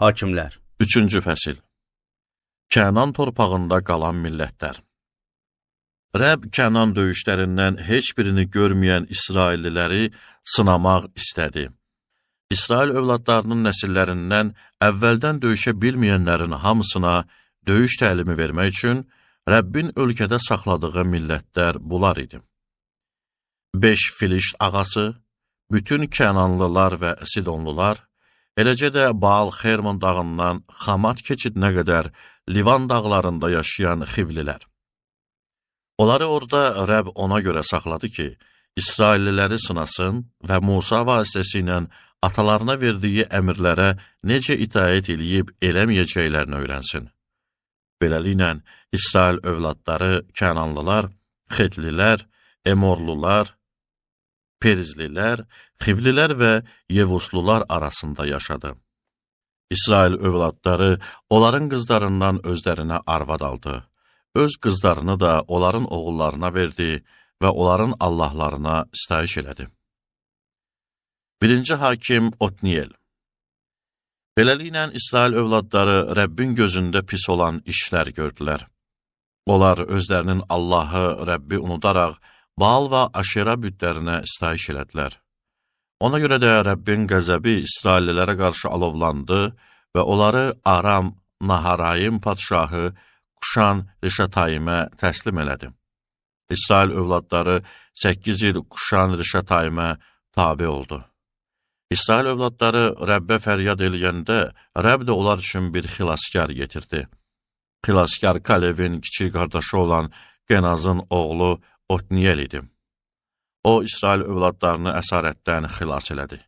Hakimlər. 3-cü fəsil. Kənan torpağında qalan millətlər. Rəbb Kənan döyüşlərindən heç birini görməyən İsrailliləri sınamaq istədi. İsrail övladlarının nəsillərindən əvvəldən döyüşə bilməyənlərin hamısına döyüş təlimi vermək üçün Rəbbin ölkədə saxladığı millətlər bunlar idi. 5 Filişt ağası, bütün Kənanlılar və Sidonlular, eləcə də Baal-Xermon dağından Xamat keçidinə qədər Livan dağlarında yaşayan Xivlilər. Onları orada Rəbb ona görə saxladı ki, İsrailliləri sınasın və Musa vasitəsilə atalarına verdiyi əmrlərə necə itaət eləyib eləməyəcəklərini öyrənsin. Beləliklə, İsrail övladları Kənanlılar, Xetlilər, Emorlular, Perizlilər, Xivlilər və Yevuslular arasında yaşadı. İsrail övladları onların qızlarından özlərinə arvad aldı. Öz qızlarını da onların oğullarına verdi və onların allahlarına sitayiş elədi. 1-ci hakim Otniyel. Beləliklə, İsrail övladları Rəbbin gözündə pis olan işlər gördülər. Onlar özlərinin Allahı, Rəbbi unudaraq, Baal və Aşera bütlərinə sitayiş elədilər. Ona görə də Rəbbin qəzəbi İsraillilərə qarşı alovlandı və onları Aram Naharayim padşahı Kuşan Rişatayimə təslim elədi. İsrail övladları 8 il Kuşan Rişatayimə tabe oldu. İsrail övladları Rəbbə fəryad eləyəndə, Rəbb də onlar üçün bir xilaskar getirdi. Xilaskar Kalevin kiçik qardaşı olan Genazın oğlu Otniyel idi. O, İsrail övladlarını əsarətdən xilas elədi.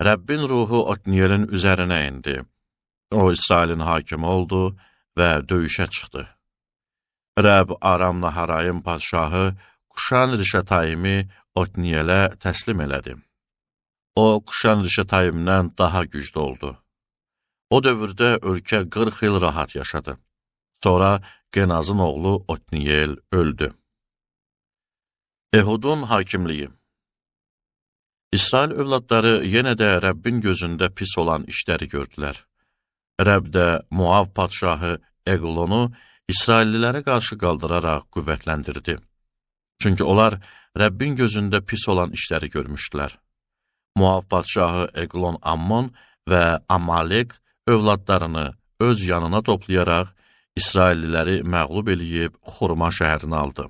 Rəbbin ruhu Otniyelin üzərinə indi. O, İsrailin hakimi oldu və döyüşə çıxdı. Rəbb Aram Naharayim padşahı Kuşan Rişatayimi Otniyelə təslim elədi. O, Kuşan Rişatayimdən daha güclü oldu. O dövrdə ölkə 40 il rahat yaşadı. Sonra Genazın oğlu Otniyel öldü. Ehudun hakimliyi. İsrail övladları yenə də Rəbbin gözündə pis olan işləri gördülər. Rəbb də Moab padşahı Eglonu İsraillilərə qarşı qaldıraraq qüvvətləndirdi. Çünki onlar Rəbbin gözündə pis olan işləri görmüşdülər. Moab padşahı Eglon Ammon və Amalek övladlarını öz yanına toplayaraq İsrailliləri məğlub eləyib Xurma şəhərini aldı.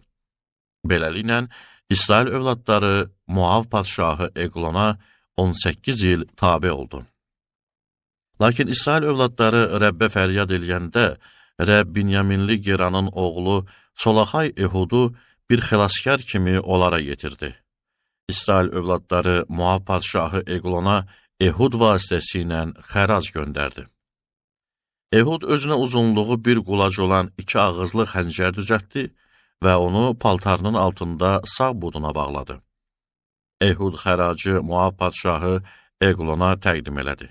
Beləliklə, İsrail övladları Moab padşahı Eglona 18 il tabe oldu. Lakin İsrail övladları Rəbbə fəryad eləyəndə, Rəbb Binyaminli Geranın oğlu Solahay Ehudu bir xilaskar kimi onlara yetirdi. İsrail övladları Moab padşahı Eglona Ehud vasitəsilə xərac göndərdi. Ehud özünə uzunluğu bir qulac olan 2 ağızlı xəncər düzəltdi və onu paltarının altında sağ buduna bağladı. Ehud xəracı Moab padşahı Eglona təqdim elədi.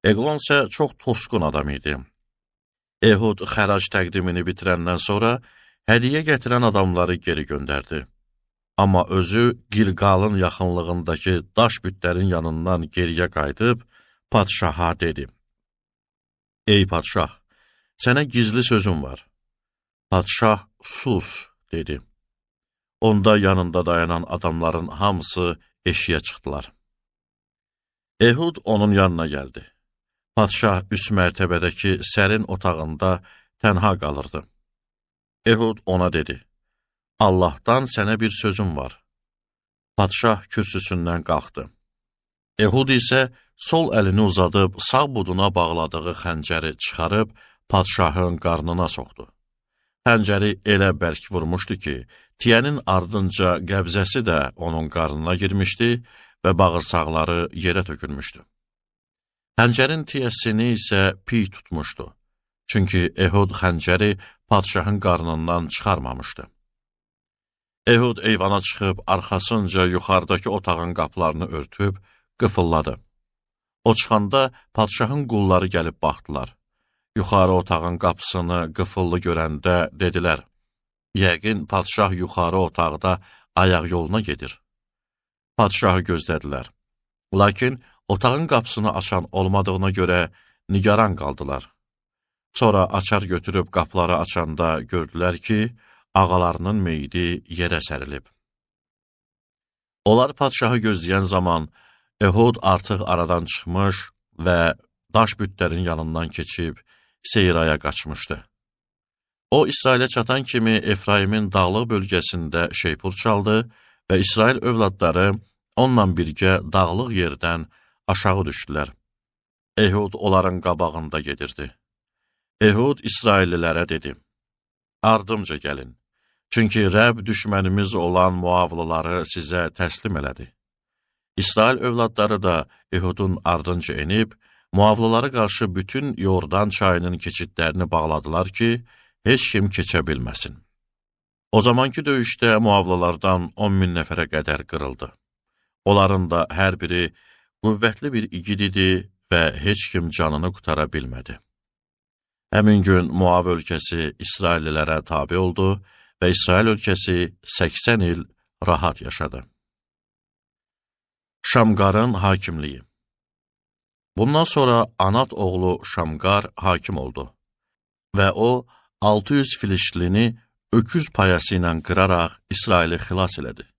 Eglon isə çox tosqun adam idi. Ehud xərac təqdimini bitirəndən sonra hədiyyə gətirən adamları geri göndərdi. Amma özü Gilqalın yaxınlığındakı daş bütlərin yanından geriyə qayıdıb padşaha dedi: Ey padşah, sənə gizli sözüm var. Padşah sus, dedi. Onda yanında dayanan adamların hamısı eşiyə çıxdılar. Ehud onun yanına gəldi. Padşah üst mərtəbədəki sərin otağında tənha qalırdı. Ehud ona dedi: Allahdan sənə bir sözüm var. Padşah kürsüsündən qalxdı. Ehud isə sol əlini uzadıb sağ buduna bağladığı xəncəri çıxarıb padşahın qarnına soxdu. Xəncəri elə bərk vurmuşdu ki, tiyənin ardınca qəbzəsi də onun qarnına girmişdi və bağırsaqları yerə tökülmüşdü. Xəncərin tiyəsini isə piy tutmuşdu. Çünki Ehud xəncəri padşahın qarnından çıxarmamışdı. Ehud eyvana çıxıb arxasınca yuxarıdakı otağın qapılarını örtüb qıfılladı. O çıxanda padşahın qulları gəlib baxdılar. Yuxarı otağın qapısını qıfıllı görəndə dedilər: Yəqin padşah yuxarı otaqda ayaq yoluna gedir. Padşahı gözlədilər. Lakin otağın qapısını açan olmadığına görə nigaran qaldılar. Sonra açar götürüb qapıları açanda gördülər ki, ağalarının meyidi yerə sərilib. Onlar padşahı gözləyən zaman Ehud artıq aradan çıxmış və daş bütlərin yanından keçib Seyraya qaçmışdı. O, İsrailə çatan kimi Efraimin dağlıq bölgəsində şeypur çaldı və İsrail övladları onunla birgə dağlıq yerdən aşağı düşdülər. Ehud onların qabağında gedirdi. Ehud İsraillilərə dedi, ardımca gəlin, çünki Rəbb düşmənimiz olan Moavlıları sizə təslim elədi. İsrail övladları da Ehudun ardınca enib, Moavlılara qarşı bütün Yordan çayının keçidlərini bağladılar ki, heç kim keçə bilməsin. O zamanki döyüşdə Moavlılardan 10.000 nəfərə qədər qırıldı. Onların da hər biri qüvvətli bir igid idi və heç kim canını qutara bilmədi. Həmin gün Moav ölkəsi İsraillilərə tabe oldu və İsrail ölkəsi 80 il rahat yaşadı. Şamqarın hakimliyi. Bundan sonra Anat oğlu Şamqar hakim oldu və o 600 Filistlini öküz payası ilə qıraraq İsraili xilas elədi.